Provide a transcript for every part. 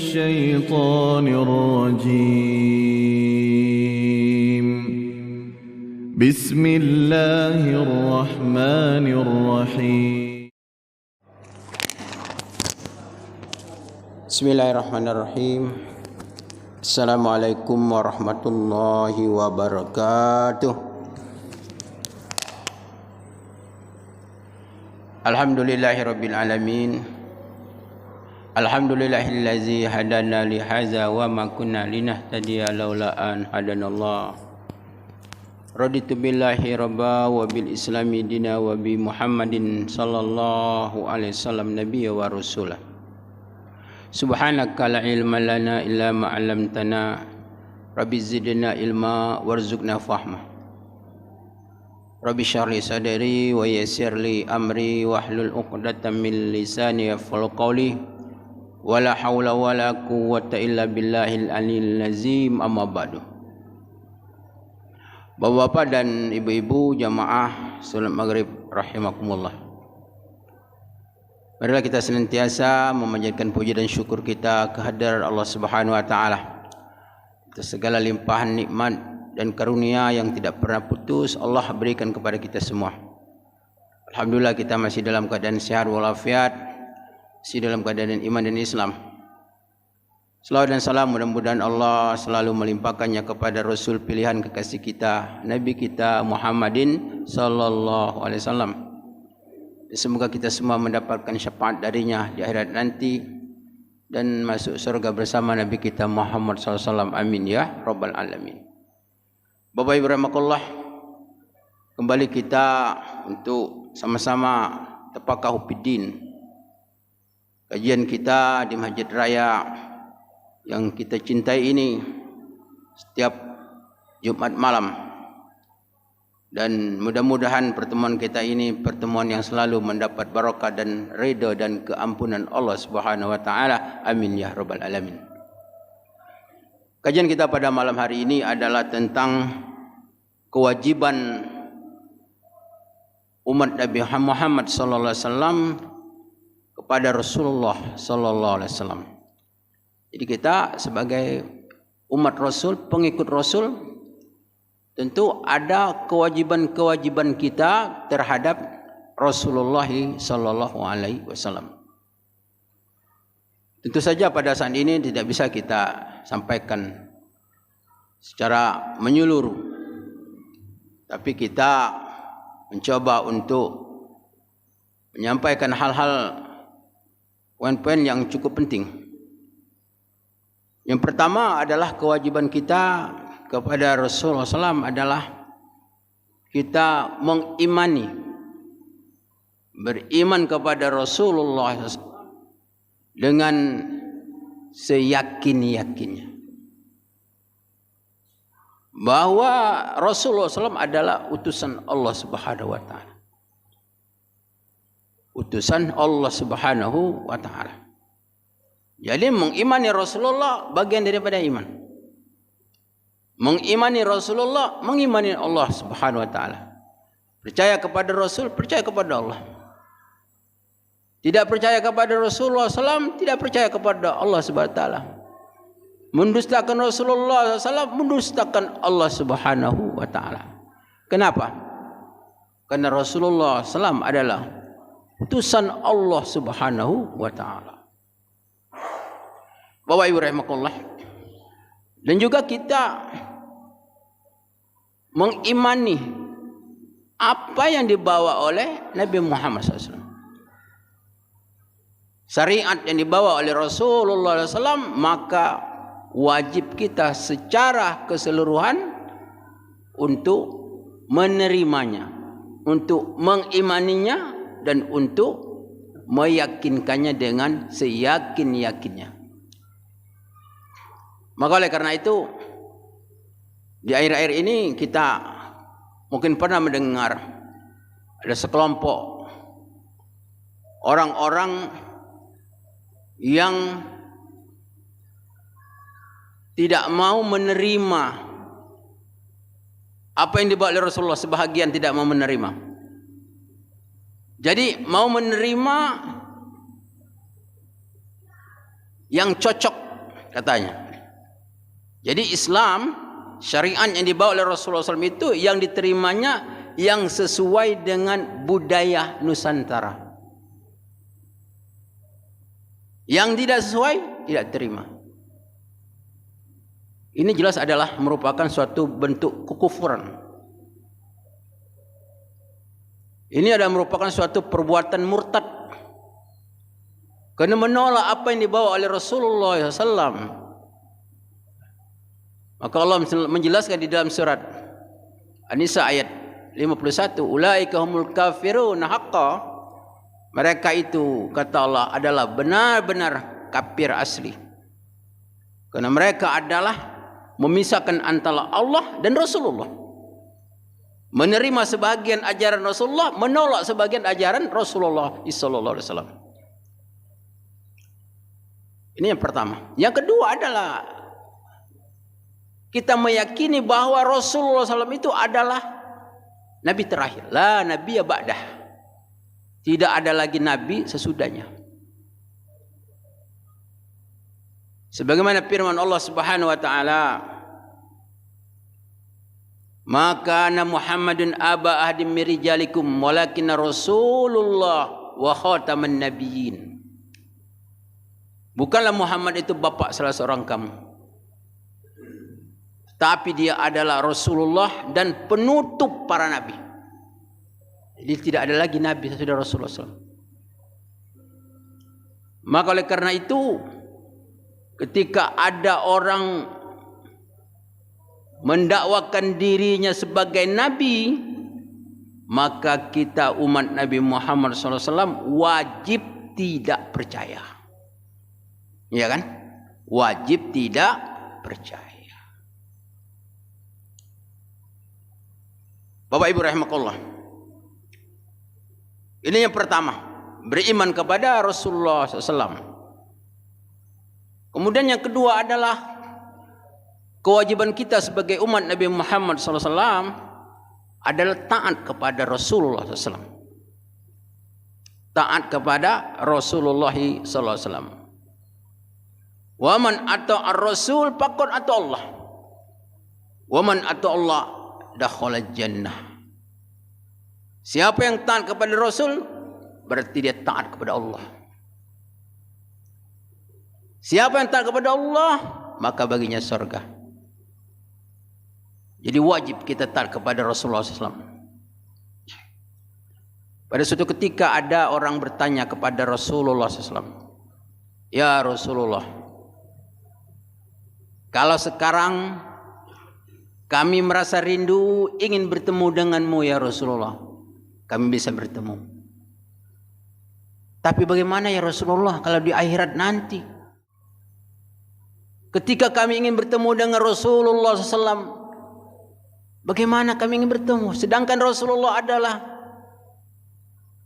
الشيطان الرجيم. بسم الله الرحمن الرحيم. Bismillahirrahmanirrahim. Assalamualaikum warahmatullahi wabarakatuh. Alhamdulillahirabbil alamin. Alhamdulillahillazi hadana li hadza wa ma kunna linahtadiya laula an hadanallah. Raditu billahi rabba wa bil islami dina wa bi Muhammadin sallallahu alaihi wasallam nabiyya wa rasulah. Subhanaka la ilma lana illa ma 'allamtana. Rabbi zidna ilma warzuqna fahma. Rabbi shrah li sadri wa yassir li amri wahlul 'uqdatam min lisani yafqahu qawli. Wala haula wala quwwata illa billahil aliyil azim, amma ba'du. Bapak-bapak dan ibu-ibu jamaah salat maghrib rahimakumullah. Marilah kita senantiasa memanjatkan puji dan syukur kita kehadirat Allah Subhanahu wa taala atas segala limpahan nikmat dan karunia yang tidak pernah putus Allah berikan kepada kita semua. Alhamdulillah kita masih dalam keadaan sehat walafiat, masih dalam keadaan iman dan Islam. Selawat dan salam mudah-mudahan Allah selalu melimpahkannya kepada Rasul pilihan kekasih kita, Nabi kita Muhammadin sallallahu alaihi wasallam. Semoga kita semua mendapatkan syafaat darinya di akhirat nanti dan masuk surga bersama Nabi kita Muhammad sallallahu alaihi wasallam. Amin ya rabbal alamin. Bapak Ibu rahimakumullah, kembali kita untuk sama-sama tafaqahu fiddin. Kajian kita di Masjid Raya yang kita cintai ini setiap Jumat malam, dan mudah-mudahan pertemuan kita ini pertemuan yang selalu mendapat barakah dan ridha dan keampunan Allah Subhanahu wa taala. Amin ya rabbal alamin. Kajian kita pada malam hari ini adalah tentang kewajiban umat Nabi Muhammad sallallahu alaihi wasallam kepada Rasulullah sallallahu alaihi wasallam. Jadi kita sebagai umat Rasul, pengikut Rasul, tentu ada kewajiban-kewajiban kita terhadap Rasulullah sallallahu alaihi wasallam. Tentu saja pada saat ini tidak bisa kita sampaikan secara menyeluruh, tapi kita mencoba untuk menyampaikan hal-hal poin-poin yang cukup penting. Yang pertama adalah kewajiban kita kepada Rasulullah SAW adalah kita mengimani, beriman kepada Rasulullah SAW dengan seyakin-yakinnya bahwa Rasulullah SAW adalah utusan Allah Subhanahu wa taala. Utusan Allah Subhanahu wa taala. Jadi mengimani Rasulullah bagian daripada iman. Mengimani Rasulullah, mengimani Allah Subhanahu wa taala. Percaya kepada Rasul, percaya kepada Allah. Tidak percaya kepada Rasulullah SAW, tidak percaya kepada Allah Subhanahu wa taala. Mendustakan Rasulullah SAW, mendustakan Allah Subhanahu wa taala. Kenapa? Karena Rasulullah SAW adalah utusan Allah Subhanahu wa taala. Bapak Ibu rahimakumullah. Dan juga kita mengimani apa yang dibawa oleh Nabi Muhammad SAW. Syariat yang dibawa oleh Rasulullah SAW, maka wajib kita secara keseluruhan untuk menerimanya, untuk mengimaninya, dan untuk meyakinkannya dengan seyakin-yakinnya. Maka oleh karena itu, di akhir-akhir ini kita mungkin pernah mendengar ada sekelompok orang-orang yang tidak mau menerima apa yang dibawa oleh Rasulullah, sebahagian tidak mau menerima. Jadi mau menerima yang cocok katanya. Jadi Islam, syariat yang dibawa oleh Rasulullah SAW itu yang diterimanya yang sesuai dengan budaya Nusantara. Yang tidak sesuai tidak terima. Ini jelas adalah merupakan suatu bentuk kekufuran. Ini adalah merupakan suatu perbuatan murtad. Karena menolak apa yang dibawa oleh Rasulullah SAW. Maka Allah menjelaskan di dalam surat An-Nisa ayat 51, ulaika humul kafirun haqqa. Mereka itu, kata Allah, adalah benar-benar kafir asli. Karena mereka adalah memisahkan antara Allah dan Rasulullah. Menerima sebagian ajaran Rasulullah, menolak sebagian ajaran Rasulullah sallallahu alaihi wasallam. Ini yang pertama. Yang kedua adalah kita meyakini bahwa Rasulullah SAW itu adalah Nabi terakhir. La nabiyya ba'dah. Tidak ada lagi Nabi sesudahnya. Sebagaimana firman Allah Subhanahu wa taala, maka Muhammadun aba ahdim min rijalikum walakinna Rasulullah wa khataman nabiyyin. Bukanlah Muhammad itu bapa salah seorang kamu, tapi dia adalah Rasulullah dan penutup para nabi. Jadi tidak ada lagi nabi sesudah Rasulullah SAW. Maka oleh karena itu, ketika ada orang mendakwakan dirinya sebagai nabi, maka kita umat Nabi Muhammad SAW wajib tidak percaya. Ya kan? Wajib tidak percaya. Bapak Ibu rahimakumullah. Ini yang pertama, beriman kepada Rasulullah SAW. Kemudian yang kedua adalah kewajiban kita sebagai umat Nabi Muhammad SAW adalah taat kepada Rasulullah SAW. Taat kepada Rasulullah SAW. Wa man ata'a ar-rasul faqad ata'a Allah. Wa man ata'a Allah dakhala jannah. Siapa yang taat kepada Rasul berarti dia taat kepada Allah. Siapa yang taat kepada Allah maka baginya surga. Jadi wajib kita taat kepada Rasulullah SAW. Pada suatu ketika ada orang bertanya kepada Rasulullah SAW, ya Rasulullah, kalau sekarang kami merasa rindu ingin bertemu denganmu ya Rasulullah, kami bisa bertemu. Tapi bagaimana ya Rasulullah kalau di akhirat nanti? Ketika kami ingin bertemu dengan Rasulullah SAW, bagaimana kami ingin bertemu? Sedangkan Rasulullah adalah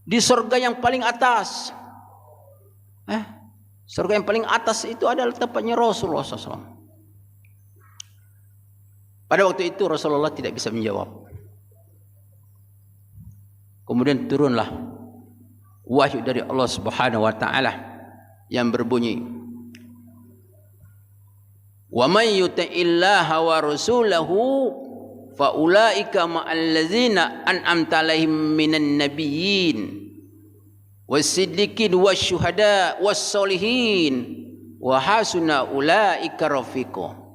di surga yang paling atas. Surga yang paling atas itu adalah tempatnya Rasulullah SAW. Pada waktu itu Rasulullah tidak bisa menjawab. Kemudian turunlah wahyu dari Allah Subhanahu wa taala yang berbunyi, wa may yuti'illaha wa rasulahu fa ulaika ma'al ladzina an'amta 'alaihim minan nabiyyin was-siddiqin wasyuhada was-solihin wa hasuna ulaika rafiqa.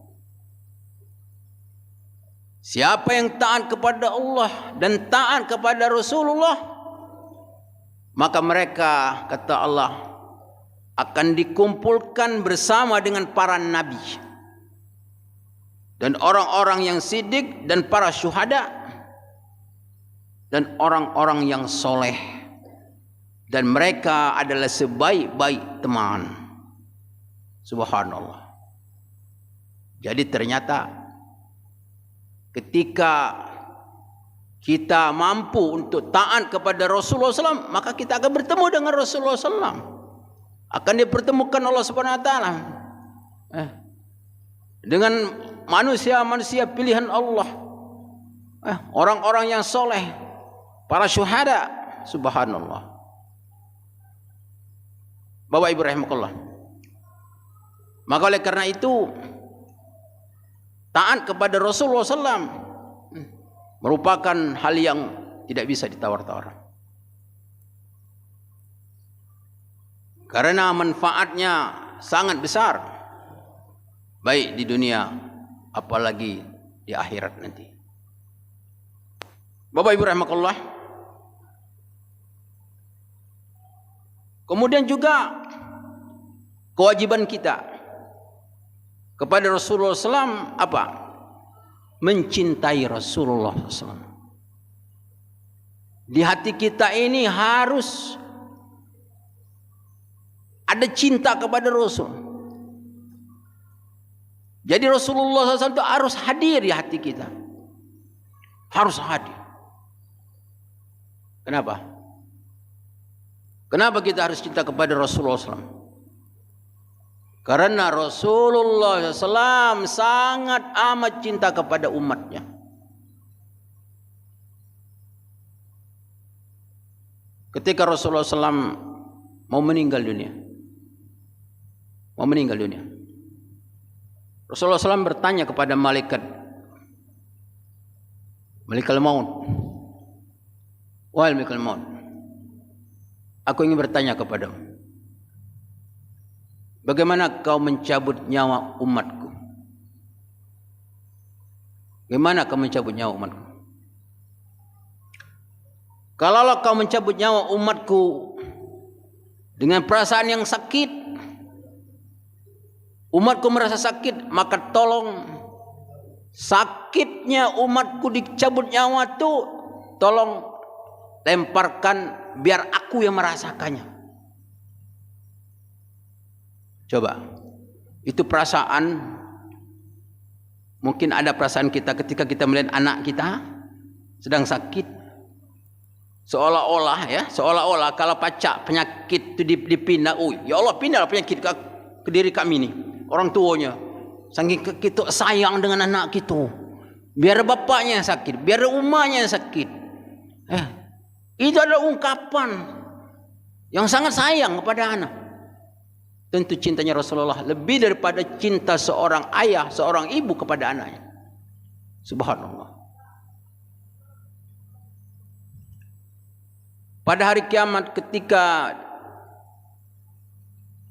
Siapa yang taat kepada Allah dan taat kepada Rasulullah, maka mereka, kata Allah, akan dikumpulkan bersama dengan para nabi dan orang-orang yang siddiq dan para syuhada dan orang-orang yang soleh, dan mereka adalah sebaik-baik teman. Subhanallah. Jadi ternyata ketika kita mampu untuk taat kepada Rasulullah SAW, maka kita akan bertemu dengan Rasulullah SAW. Akan dipertemukan Allah Subhanahu Wa Taala dengan manusia-manusia pilihan Allah, orang-orang yang soleh, para syuhada. Subhanallah. Bapak Ibu rahimakumullah. Maka oleh karena itu taat kepada Rasulullah SAW merupakan hal yang tidak bisa ditawar-tawar. Karena manfaatnya sangat besar, baik di dunia apalagi di akhirat nanti. Bapak Ibu rahimakumullah. Kemudian juga kewajiban kita kepada Rasulullah SAW apa? Mencintai Rasulullah SAW. Di hati kita ini harus ada cinta kepada Rasul. Jadi Rasulullah SAW itu harus hadir di hati kita. Harus hadir. Kenapa? Kenapa kita harus cinta kepada Rasulullah SAW? Karena Rasulullah SAW sangat amat cinta kepada umatnya. Ketika Rasulullah SAW mau meninggal dunia, Rasulullah SAW bertanya kepada malaikat maut, wahai malaikat maut, aku ingin bertanya kepadamu, bagaimana kau mencabut nyawa umatku? Bagaimana kau mencabut nyawa umatku? Kalaulah kau mencabut nyawa umatku dengan perasaan yang sakit, umatku merasa sakit, maka tolong sakitnya umatku dicabut nyawa itu, tolong lemparkan biar aku yang merasakannya. Coba, itu perasaan, mungkin ada perasaan kita ketika kita melihat anak kita sedang sakit. Seolah-olah kalau pacak penyakit itu dipindah, ya Allah pindahlah penyakit ke diri kami nih, orang tuanya. Saking kita sayang dengan anak kita, biar bapaknya yang sakit, biar umahnya yang sakit. Itu adalah ungkapan yang sangat sayang kepada anak. Tentu cintanya Rasulullah lebih daripada cinta seorang ayah, seorang ibu kepada anaknya. Subhanallah. Pada hari kiamat ketika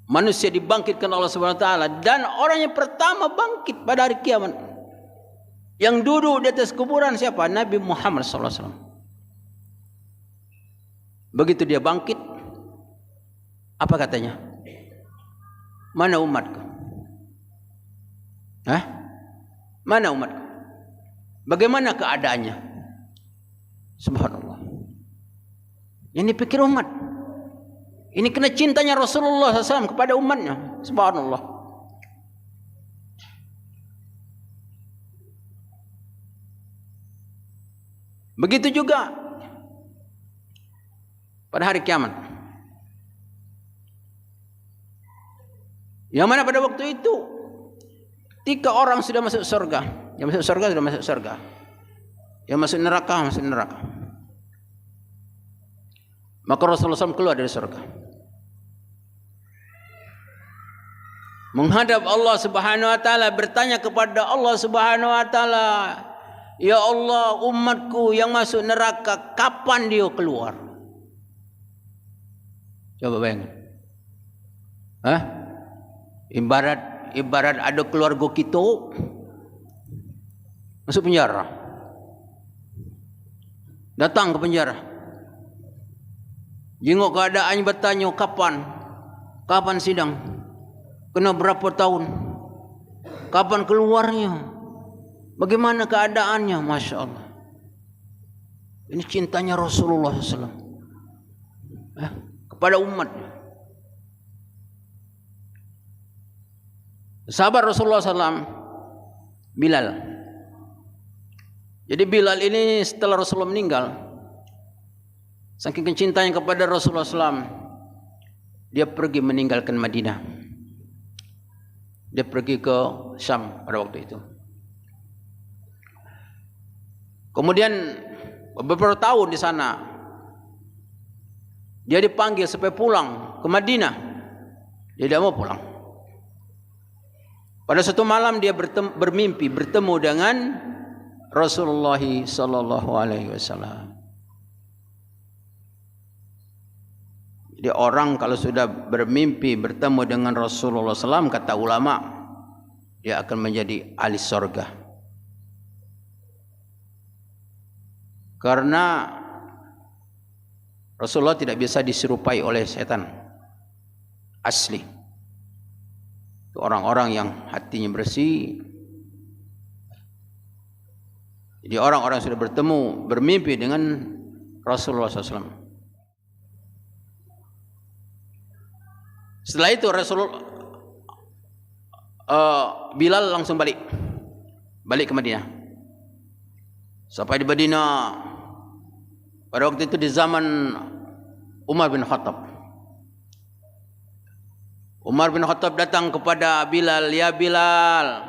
manusia dibangkitkan Allah Subhanahu wa taala, dan orang yang pertama bangkit pada hari kiamat yang duduk di atas kuburan siapa? Nabi Muhammad sallallahu alaihi wasallam. Begitu dia bangkit, apa katanya? Mana umatku? Mana umatku? Bagaimana keadaannya? Subhanallah. Yang dipikir umat. Ini kena cintanya Rasulullah SAW kepada umatnya. Subhanallah. Begitu juga pada hari kiamat. Yang mana pada waktu itu, ketika orang sudah masuk surga, yang masuk surga sudah masuk surga, yang masuk neraka masuk neraka. Maka Rasulullah SAW keluar dari surga, menghadap Allah Subhanahu wa taala, bertanya kepada Allah Subhanahu wa taala, ya Allah, umatku yang masuk neraka kapan dia keluar? Coba bayangkan. Ibarat ada keluarga kita masuk penjara, datang ke penjara, jengok keadaannya, bertanya kapan sidang, kena berapa tahun, kapan keluarnya, bagaimana keadaannya. Masya Allah, ini cintanya Rasulullah SAW kepada umatnya. Sahabat Rasulullah SAW, Bilal. Jadi Bilal ini setelah Rasulullah meninggal, saking kencintanya kepada Rasulullah SAW, dia pergi meninggalkan Madinah. Dia pergi ke Syam pada waktu itu. Kemudian beberapa tahun di sana, dia dipanggil supaya pulang ke Madinah. Dia tidak mau pulang. Pada satu malam dia bermimpi bertemu dengan Rasulullah sallallahu alaihi wasallam. Jadi orang kalau sudah bermimpi bertemu dengan Rasulullah SAW, kata ulama, dia akan menjadi ahli surga. Karena Rasulullah tidak bisa diserupai oleh setan. Asli. Itu orang-orang yang hatinya bersih. Jadi orang-orang sudah bertemu, bermimpi dengan Rasulullah SAW. Setelah itu Bilal langsung balik ke Madinah. Sampai di Madinah pada waktu itu di zaman Umar bin Khattab. Umar bin Khattab datang kepada Bilal, "Ya Bilal,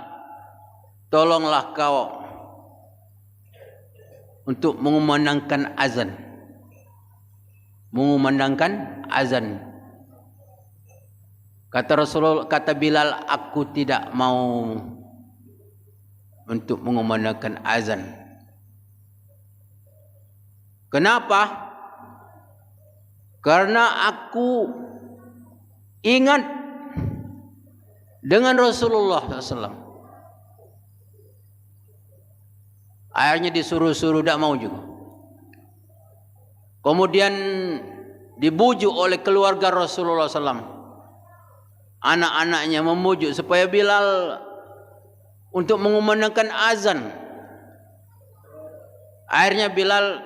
tolonglah kau untuk mengumandangkan azan." Mengumandangkan azan. Kata Rasulullah, kata Bilal, "Aku tidak mau untuk mengumandangkan azan." Kenapa? Karena aku ingat dengan Rasulullah SAW. Akhirnya disuruh-suruh, tidak mau juga. Kemudian dibujuk oleh keluarga Rasulullah SAW. Anak-anaknya memujuk supaya Bilal untuk mengumandangkan azan. Akhirnya Bilal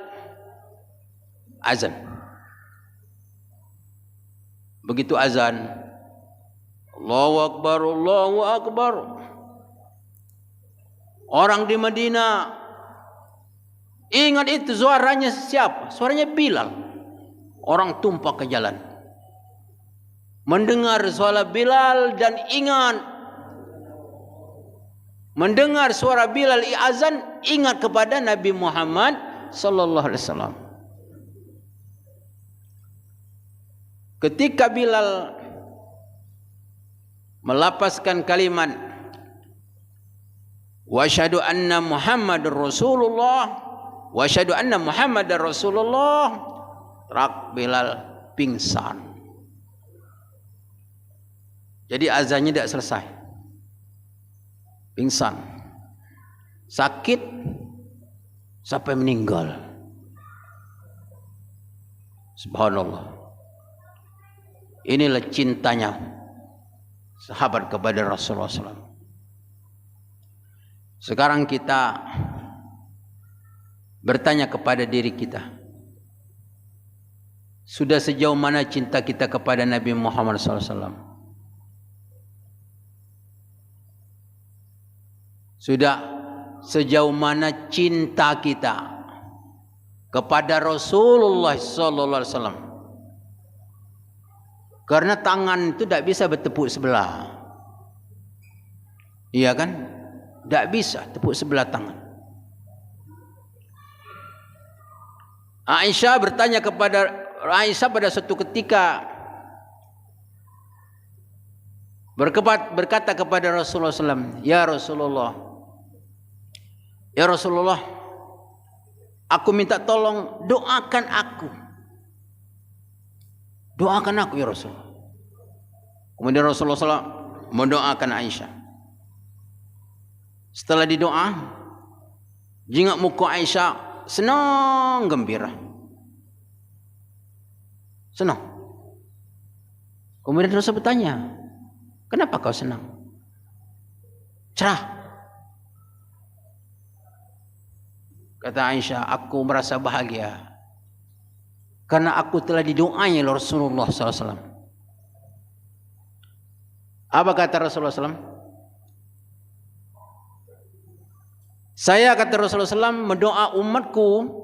azan. Begitu azan, Allahu Akbar, Allahu Akbar. Orang di Madinah ingat itu suaranya siapa? Suaranya Bilal. Orang tumpah ke jalan. Mendengar suara Bilal dan ingat. Mendengar suara Bilal azan, ingat kepada Nabi Muhammad sallallahu alaihi wasallam. Ketika Bilal melapaskan kalimat wa asyhadu anna Muhammadar Rasulullah, wa asyhadu anna Muhammadar Rasulullah, rak Bilal pingsan. Jadi azannya tidak selesai. Pingsan. Sakit sampai meninggal. Subhanallah. Inilah cintanya sahabat kepada Rasulullah SAW. Sekarang kita bertanya kepada diri kita. Sudah sejauh mana cinta kita kepada Nabi Muhammad SAW? Sudah sejauh mana cinta kita kepada Rasulullah sallallahu alaihi wasallam? Karena tangan itu tidak bisa bertepuk sebelah. Iya kan? Tidak bisa tepuk sebelah tangan. Aisyah bertanya kepada Aisyah pada suatu ketika berkata kepada Rasulullah SAW, "Ya Rasulullah, ya Rasulullah, aku minta tolong doakan aku. Doakan aku ya Rasulullah." Kemudian Rasulullah SAW mendoakan Aisyah. Setelah didoa, jingak muka Aisyah senang gembira. Senang. Kemudian Rasul bertanya, "Kenapa kau senang?" Cerah. Kata Aisyah, "Aku merasa bahagia karena aku telah didoai oleh Rasulullah SAW." Apa kata Rasulullah SAW? "Saya," kata Rasulullah SAW, "mendoa umatku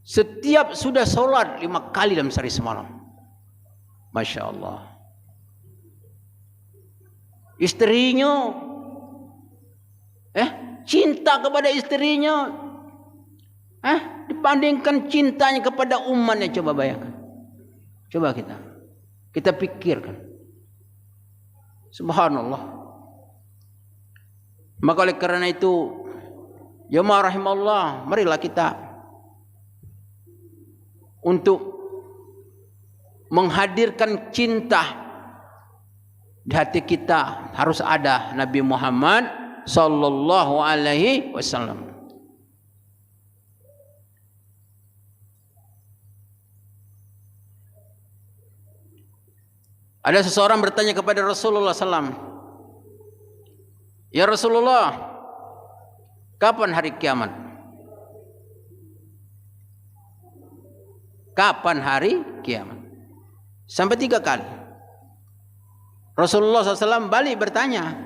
setiap sudah sholat 5 kali dalam sehari semalam." Masya Allah. Istrinya cinta kepada istrinya dibandingkan cintanya kepada umatnya. Coba bayangkan. Coba kita pikirkan. Subhanallah. Maka oleh karena itu, ya rahimallah, marilah kita untuk menghadirkan cinta di hati kita. Harus ada Nabi Muhammad sallallahu alaihi wasallam. Ada seseorang bertanya kepada Rasulullah SAW, ya Rasulullah, kapan hari kiamat? Kapan hari kiamat? Sampai 3 kali. Rasulullah SAW balik bertanya,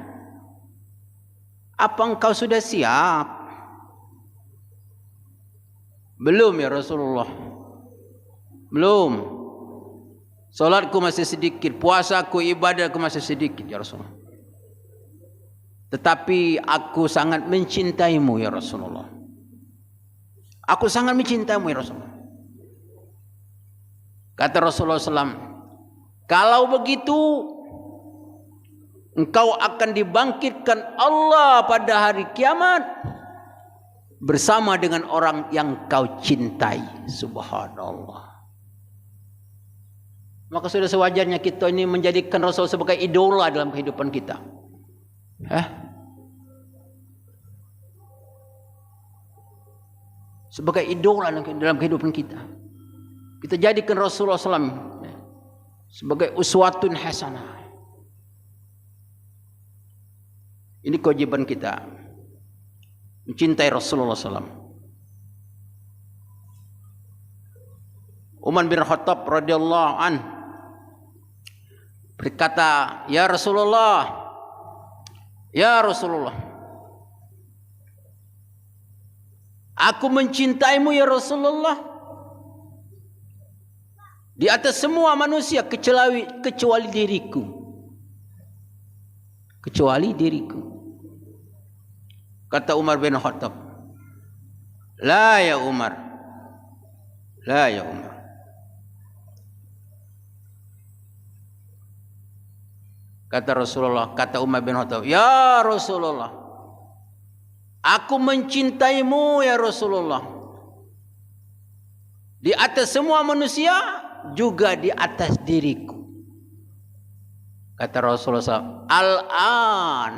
apa engkau sudah siap? Belum ya Rasulullah. Belum. Salatku masih sedikit, puasaku, ibadahku masih sedikit ya Rasulullah. Tetapi aku sangat mencintaimu ya Rasulullah. Aku sangat mencintaimu ya Rasulullah. Kata Rasulullah SAW, kalau begitu engkau akan dibangkitkan Allah pada hari kiamat bersama dengan orang yang kau cintai. Subhanallah. Maka sudah sewajarnya kita ini menjadikan Rasul sebagai idola dalam kehidupan kita. Sebagai idola dalam kehidupan kita. Kita jadikan Rasulullah SAW sebagai uswatun hasanah. Ini kewajiban kita, mencintai Rasulullah SAW. Umar bin Khattab radhiyallahu anhu berkata, ya Rasulullah, aku mencintaimu ya Rasulullah di atas semua manusia kecuali diriku. Kecuali diriku. Kata Umar bin Khattab, la ya Umar, la ya Umar. Kata Rasulullah, kata Umar bin Khattab, ya Rasulullah, aku mencintaimu ya Rasulullah di atas semua manusia, juga di atas diriku. Kata Rasulullah SAW, al-an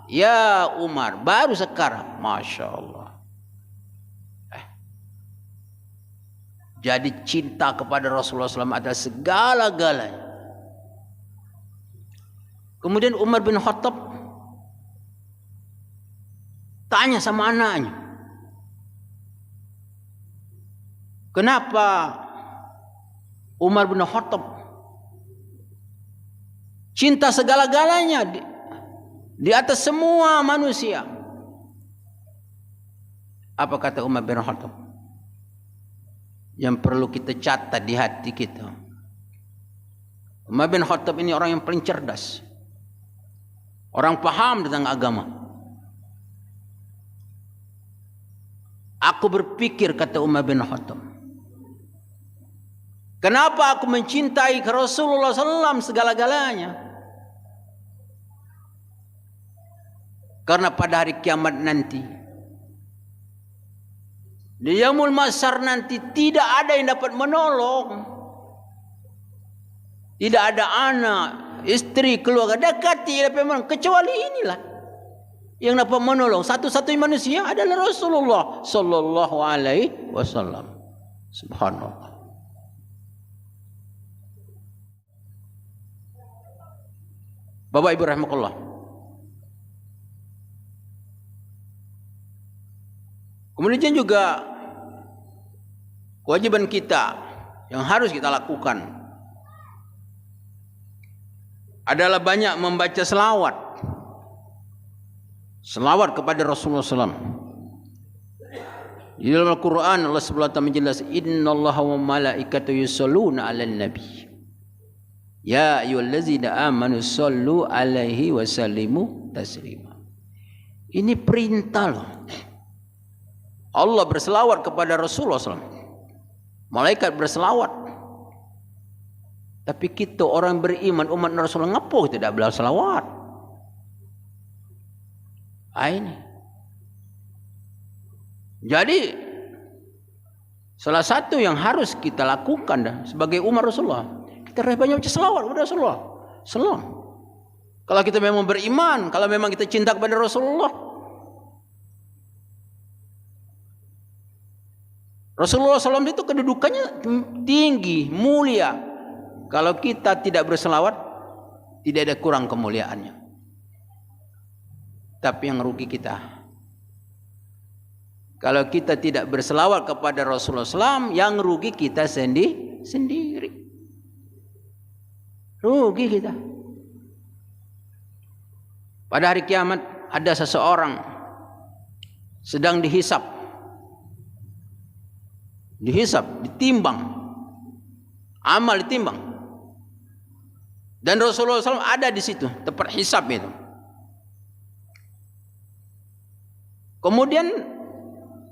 ya Umar, baru sekarang. Masya Allah. Jadi cinta kepada Rasulullah SAW adalah segala-galanya. Kemudian Umar bin Khattab tanya sama anaknya, kenapa Umar bin Khattab cinta segala-galanya di atas semua manusia? Apa kata Umar bin Khattab? Yang perlu kita catat di hati kita. Umar bin Khattab ini orang yang paling cerdas, orang paham tentang agama. Aku berpikir, kata Umar bin Khattab, kenapa aku mencintai Rasulullah SAW segala-galanya? Karena pada hari kiamat nanti, di yaumul mahsyar nanti, tidak ada yang dapat menolong. Tidak ada anak, istri, keluarga dekati kecuali inilah yang dapat menolong. Satu-satunya manusia adalah Rasulullah sallallahu alaihi wasallam. Subhanallah. Bapak Ibu rahimakumullah. Kemudian juga kewajiban kita yang harus kita lakukan adalah banyak membaca selawat. Selawat kepada Rasulullah SAW. Di dalam Al-Quran Allah SWT menjelaskan, innallaha wa malaikatahu yusholluna 'alan nabi. Ya ayyuhallazina amanu shollu 'alaihi wa sallimu taslima. Ini perintah loh. Allah berselawat kepada Rasulullah SAW. Malaikat berselawat. Tapi kita orang beriman, umat Rasulullah, ngapa kita tidak berselawat? Ini. Jadi salah satu yang harus kita lakukan sebagai umat Rasulullah, kita lebih banyak baca selawat kepada Rasulullah. Salam. Kalau kita memang beriman, kalau memang kita cinta kepada Rasulullah. Rasulullah SAW itu kedudukannya tinggi, mulia. Kalau kita tidak berselawat, tidak ada kurang kemuliaannya. Tapi yang rugi kita, kalau kita tidak berselawat kepada Rasulullah SAW, yang rugi kita sendiri. Rugi kita. Pada hari kiamat ada seseorang sedang dihisap, ditimbang, amal ditimbang, dan Rasulullah SAW ada di situ tempat hisap itu. Kemudian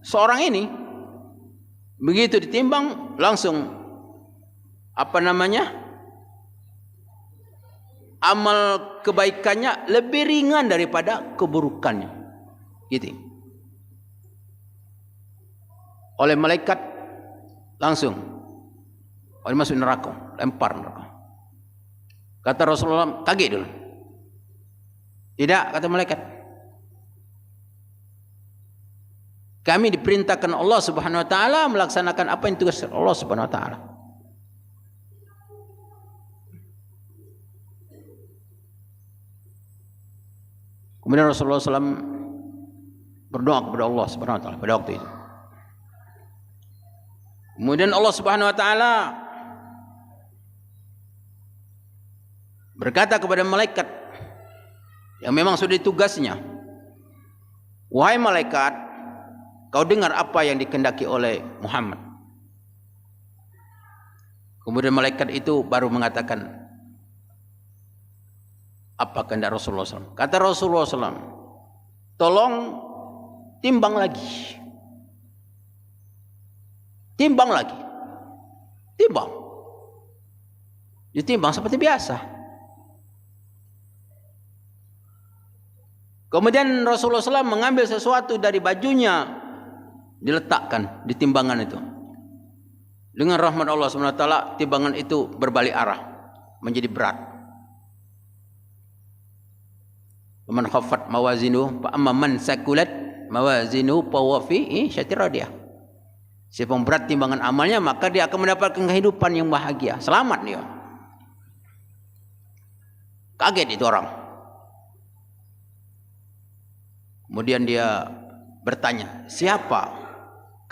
seorang ini begitu ditimbang langsung amal kebaikannya lebih ringan daripada keburukannya. Gitu. Oleh malaikat langsung masuk neraka, lempar neraka. Kata Rasulullah, kaget dulu. Tidak, kata malaikat. Kami diperintahkan Allah Subhanahu wa taala melaksanakan apa yang tugas Allah Subhanahu wa taala. Kemudian Rasulullah SAW berdoa kepada Allah Subhanahu wa taala pada waktu itu. Kemudian Allah Subhanahu wa taala berkata kepada malaikat yang memang sudah ditugasnya, "Wahai malaikat, kau dengar apa yang dikehendaki oleh Muhammad." Kemudian malaikat itu baru mengatakan apa kehendak Rasulullah SAW. Kata Rasulullah SAW, tolong timbang lagi. Timbang lagi. Timbang. Ditimbang seperti biasa. Kemudian Rasulullah SAW mengambil sesuatu dari bajunya, diletakkan di timbangan itu. Dengan rahmat Allah SWT, timbangan itu berbalik arah, menjadi berat. Man khaffat mawazinu fa amma man sakulat mawazinu fa huwa fi syatir radiyah. Siapa yang berat timbangan amalnya, maka dia akan mendapatkan kehidupan yang bahagia, selamat dia. Kaget itu orang. Kemudian dia bertanya, siapa?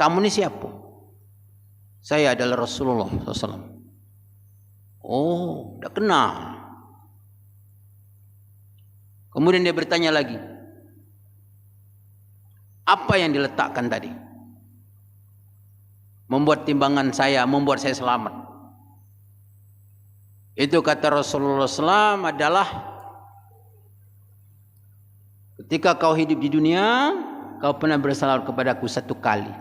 Kamu ini siapa? Saya adalah Rasulullah SAW. Oh, tidak kenal. Kemudian dia bertanya lagi, apa yang diletakkan tadi? Membuat timbangan saya, membuat saya selamat. Itu kata Rasulullah SAW adalah, ketika kau hidup di dunia, kau pernah bersalawat kepadaku 1 kali.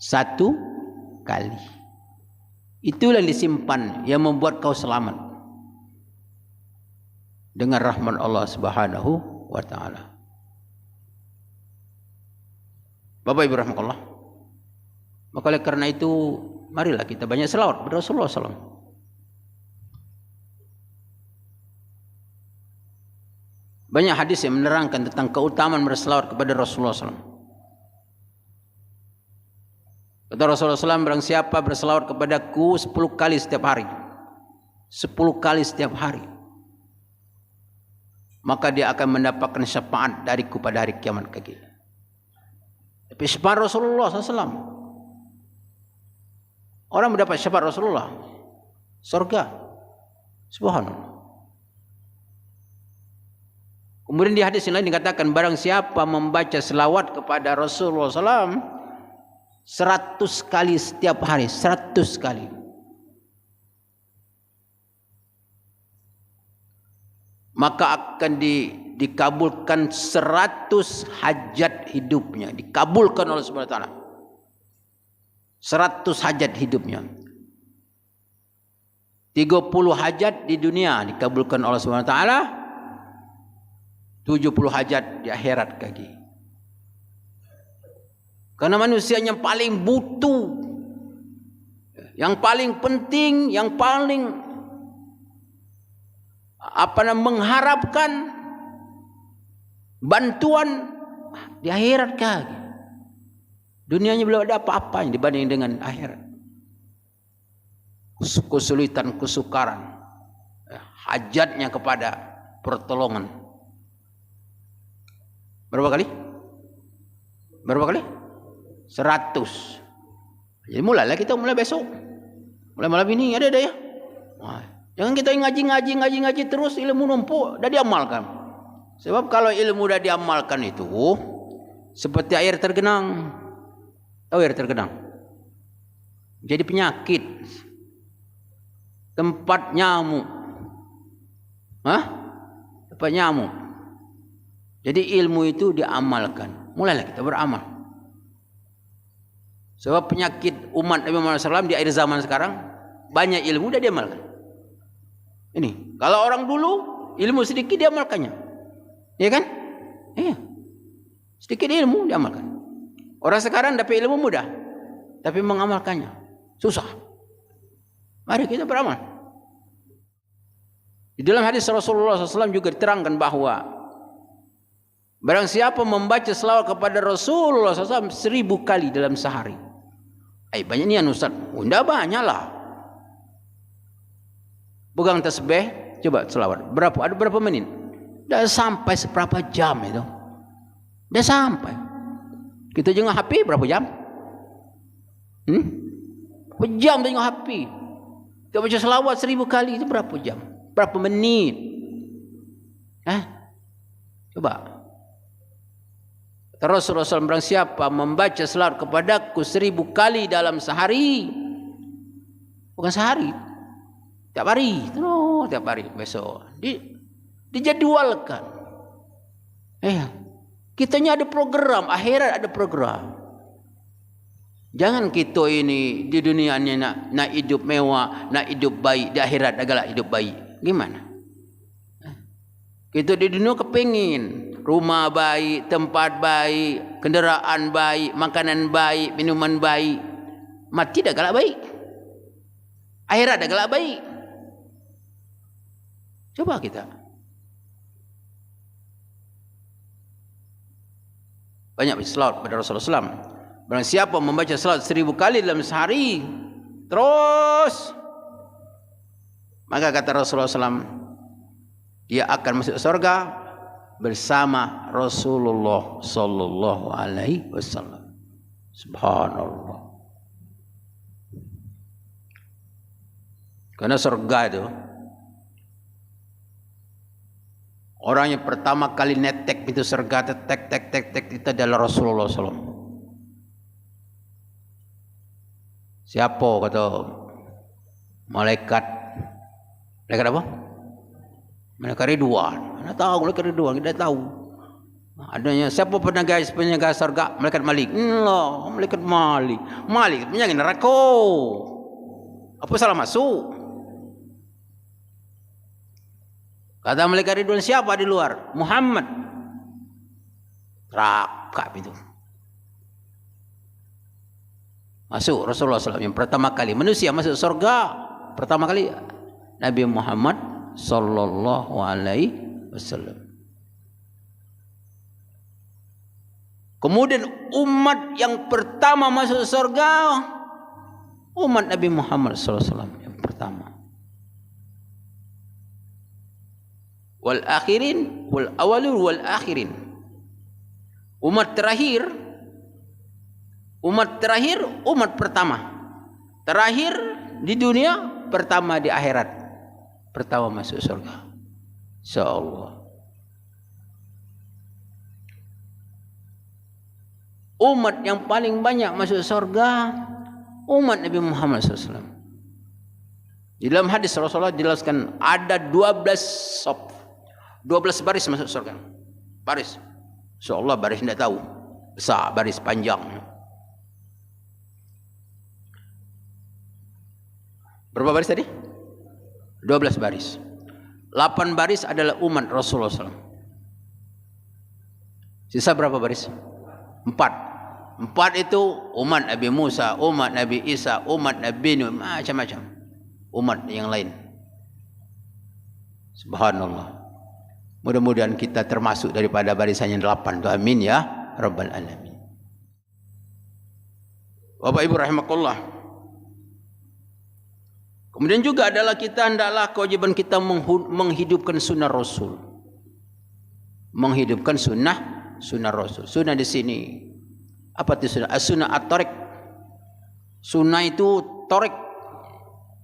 1 kali. Itulah yang disimpan, yang membuat kau selamat dengan rahmat Allah Subhanahu wa taala. Bapak Ibu rahmatullah. Maka oleh karena itu, marilah kita banyak selawat kepada Rasulullah SAW. Banyak hadis yang menerangkan tentang keutamaan berselawat kepada Rasulullah SAW. Kata Rasulullah SAW, barang siapa berselawat kepadaku 10 kali setiap hari, 10 kali setiap hari, maka dia akan mendapatkan syafaat dariku pada hari kiamat kelak. Tapi syafaat Rasulullah SAW, orang mendapat syafaat Rasulullah, surga. Subhanallah. Kemudian di hadis yang lain dikatakan, barang siapa membaca selawat kepada Rasulullah SAW 100 kali setiap hari, 100 kali, maka akan dikabulkan 100 hajat hidupnya, dikabulkan oleh Subhanahu wa taala. 100 hajat hidupnya. 30 hajat di dunia dikabulkan oleh Subhanahu wa taala. 70 hajat di akhirat lagi. Karena manusia yang paling butuh, yang paling penting, yang paling mengharapkan bantuan di akhirat lagi. Dunianya belum ada apa-apanya dibanding dengan akhirat. Kesulitan, kesukaran, hajatnya kepada pertolongan. Berapa kali? 100. Jadi mulailah kita mulai besok. Mulai malam ini ada ya. Jangan kita ngaji terus ilmu numpuk dah diamalkan. Sebab kalau ilmu dah diamalkan itu seperti air tergenang. Tahu air tergenang? Jadi penyakit. Tempat nyamuk. Tempat nyamuk. Jadi ilmu itu diamalkan. Mulailah kita beramal. Sebab penyakit umat Nabi Muhammad SAW di akhir zaman sekarang banyak ilmu dah diamalkan. Ini kalau orang dulu ilmu sedikit diamalkannya, ya kan? Iya, sedikit ilmu diamalkan. Orang sekarang dapat ilmu mudah, tapi mengamalkannya susah. Mari kita beramal. Di dalam hadis Rasulullah SAW juga diterangkan bahwa barang siapa membaca selawat kepada Rasulullah SAW 1000 kali dalam sehari. Banyak ni Ustaz. Tidak banyak lah. Pegang tasbih, coba selawat. Ada berapa menit? Dah sampai seberapa jam itu. Dah sampai. Kita jengah HP berapa jam? Berapa jam tengok HP? Kita baca selawat 1000 kali itu berapa jam? Berapa menit? Coba. Rasulullah SAW barang siapa membaca selawat kepadaku 1000 kali dalam sehari, bukan sehari, tiap hari, tiap hari besok dijadwalkan. Kitanya ada program, akhirat ada program. Jangan kita ini di dunia ini nak hidup mewah, nak hidup baik, di akhirat adalah hidup baik. Gimana? Kita di dunia kepingin rumah baik, tempat baik, kenderaan baik, makanan baik, minuman baik. Mati dah galak baik. Akhirat dah galak baik. Coba kita. Banyak selawat pada Rasulullah SAW. Barang siapa membaca selawat 1000 kali dalam sehari, terus, maka kata Rasulullah SAW, dia akan masuk surga bersama Rasulullah sallallahu alaihi wasallam. Subhanallah. Karena surga itu orang yang pertama kali netek pintu surga tek itu adalah Rasulullah SAW. Siapa kata malaikat apa? Malaikat Ridwan. Anda tahu malaikat Ridwan, kita tahu. Adanya siapa penjaga surga? Malaikat Malik. Allah, malaikat Malik. Malik penjaga neraka. Apa salah masuk? Kata malaikat Ridwan, siapa di luar? Muhammad. Rakap itu. Masuk Rasulullah SAW yang pertama kali manusia masuk surga. Pertama kali Nabi Muhammad sallallahu alaihi wasallam. Kemudian umat yang pertama masuk surga umat Nabi Muhammad sallallahu alaihi wasallam yang pertama. Wal akhirin wal awalun wal akhirin. Umat terakhir umat pertama. Terakhir di dunia, pertama di akhirat. Pertama masuk surga. Insyaallah. Umat yang paling banyak masuk surga umat Nabi Muhammad SAW. Di dalam hadis Rasulullah dijelaskan ada 12 saf, 12 baris masuk surga. Baris. Insyaallah baris tidak tahu. Besar baris panjang. Berapa baris tadi? 12 baris. 8 baris adalah umat Rasulullah SAW. Sisa berapa baris? 4. 4 itu umat Nabi Musa, umat Nabi Isa, umat Nabi Nuh, macam-macam umat yang lain. Subhanallah. Mudah-mudahan kita termasuk daripada barisan yang 8 tu. Amin ya Rabbal Alamin. Bapak Ibu rahimakumullah. Kemudian juga adalah kita hendaklah kewajiban kita menghidupkan sunnah Rasul. Menghidupkan sunnah Rasul. Sunnah di sini apa itu sunnah? As-sunnah at-tariq. Sunnah itu tariq.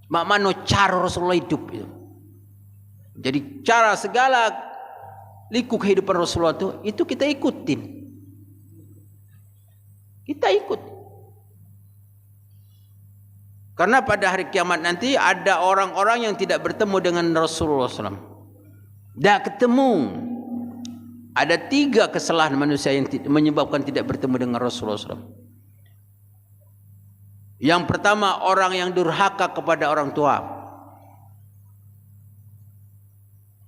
Makna cara Rasulullah hidup itu. Jadi cara segala liku kehidupan Rasulullah itu kita ikutin. Kita ikut. Karena pada hari kiamat nanti ada orang-orang yang tidak bertemu dengan Rasulullah SAW. Dah ketemu. Ada 3 kesalahan manusia yang menyebabkan tidak bertemu dengan Rasulullah SAW. Yang pertama, orang yang durhaka kepada orang tua.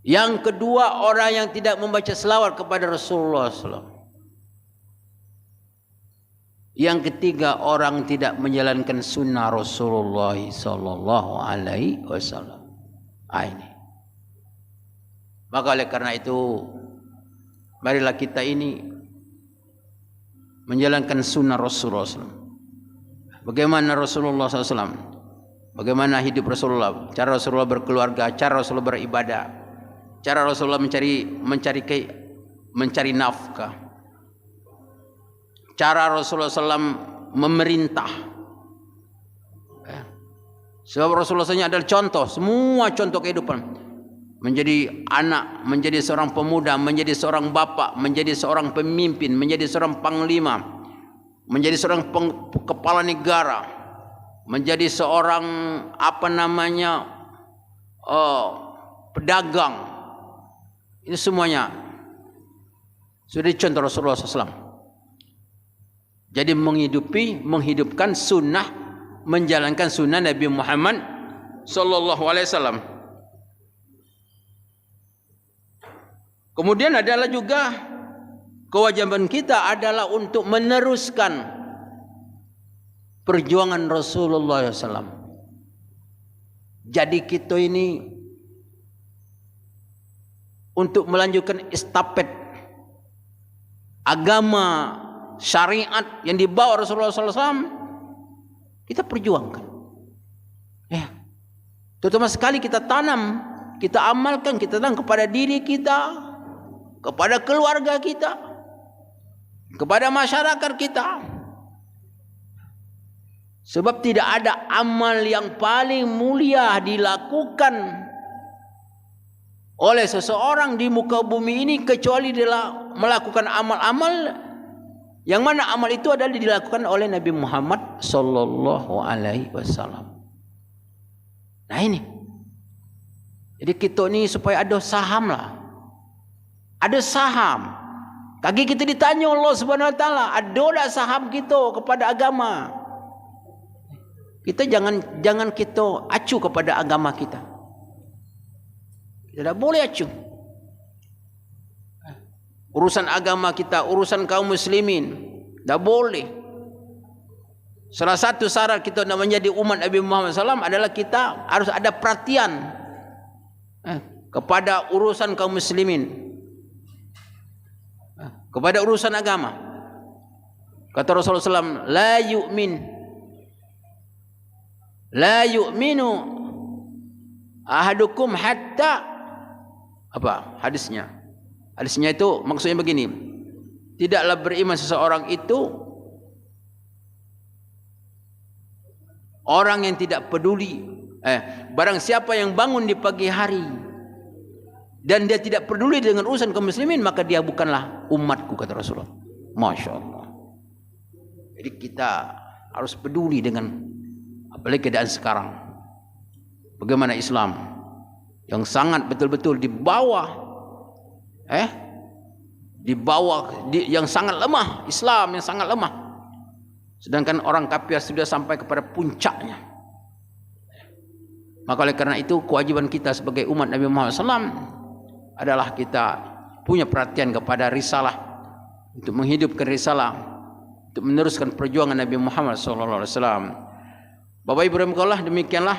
Yang kedua, orang yang tidak membaca selawat kepada Rasulullah SAW. Yang ketiga, orang tidak menjalankan sunnah Rasulullah Sallallahu Alaihi Wasallam. Ini. Maka oleh karena itu, marilah kita ini menjalankan sunnah Rasulullah SAW. Bagaimana Rasulullah SAW? Bagaimana hidup Rasulullah? Cara Rasulullah berkeluarga, cara Rasulullah beribadah, cara Rasulullah mencari nafkah, cara Rasulullah SAW memerintah. Sebab Rasulullah SAW adalah contoh, semua contoh kehidupan. Menjadi anak, menjadi seorang pemuda, menjadi seorang bapak, menjadi seorang pemimpin, menjadi seorang panglima, menjadi seorang kepala negara, menjadi seorang pedagang. Ini semuanya sudah dicontoh Rasulullah SAW. Jadi menghidupkan sunnah, menjalankan sunnah Nabi Muhammad Sallallahu Alaihi Wasallam. Kemudian adalah juga kewajiban kita adalah untuk meneruskan perjuangan Rasulullah SAW. Jadi kita ini untuk melanjutkan estafet agama syariat yang dibawa Rasulullah SAW, kita perjuangkan. Ya, terutama sekali kita tanam, kita amalkan, kita tanam kepada diri kita, kepada keluarga kita, kepada masyarakat kita. Sebab tidak ada amal yang paling mulia dilakukan oleh seseorang di muka bumi ini kecuali dia melakukan amal-amal yang mana amal itu adalah dilakukan oleh Nabi Muhammad Sallallahu Alaihi Wasallam. Nah ini, jadi kita ni supaya ada saham lah, ada saham. Kaki kita ditanya Allah Subhanahu Wa Taala, ada tak saham kita kepada agama? Kita jangan kita acu kepada agama kita. Kita tak boleh acu. Urusan agama kita, urusan kaum muslimin, tak boleh. Salah satu syarat kita nak menjadi umat Nabi Muhammad SAW adalah kita harus ada perhatian kepada urusan kaum muslimin, kepada urusan agama. Kata Rasulullah SAW, la yu'minu ahadukum hatta apa hadisnya? Hadisnya itu maksudnya begini, tidaklah beriman seseorang itu orang yang tidak peduli. Barang siapa yang bangun di pagi hari dan dia tidak peduli dengan urusan kaum muslimin, maka dia bukanlah umatku, kata Rasulullah. Masya Allah. Jadi kita harus peduli dengan apalagi keadaan sekarang. Bagaimana Islam yang sangat betul-betul di bawah yang sangat lemah, Islam yang sangat lemah. Sedangkan orang kafir sudah sampai kepada puncaknya. Maka oleh karena itu kewajiban kita sebagai umat Nabi Muhammad SAW adalah kita punya perhatian kepada risalah untuk menghidupkan risalah, untuk meneruskan perjuangan Nabi Muhammad SAW. Bapak Ibu rahimahullah, demikianlah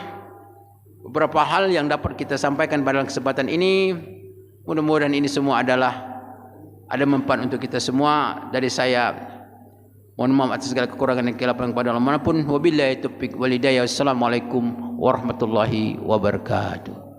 beberapa hal yang dapat kita sampaikan pada kesempatan ini. Mudah-mudahan ini semua ada manfaat untuk kita semua. Dari saya, mohon maaf atas segala kekurangan dan kelapangan kepada Allah manapun. Wabillahi taufiq wal hidayah. Wassalamualaikum warahmatullahi wabarakatuh.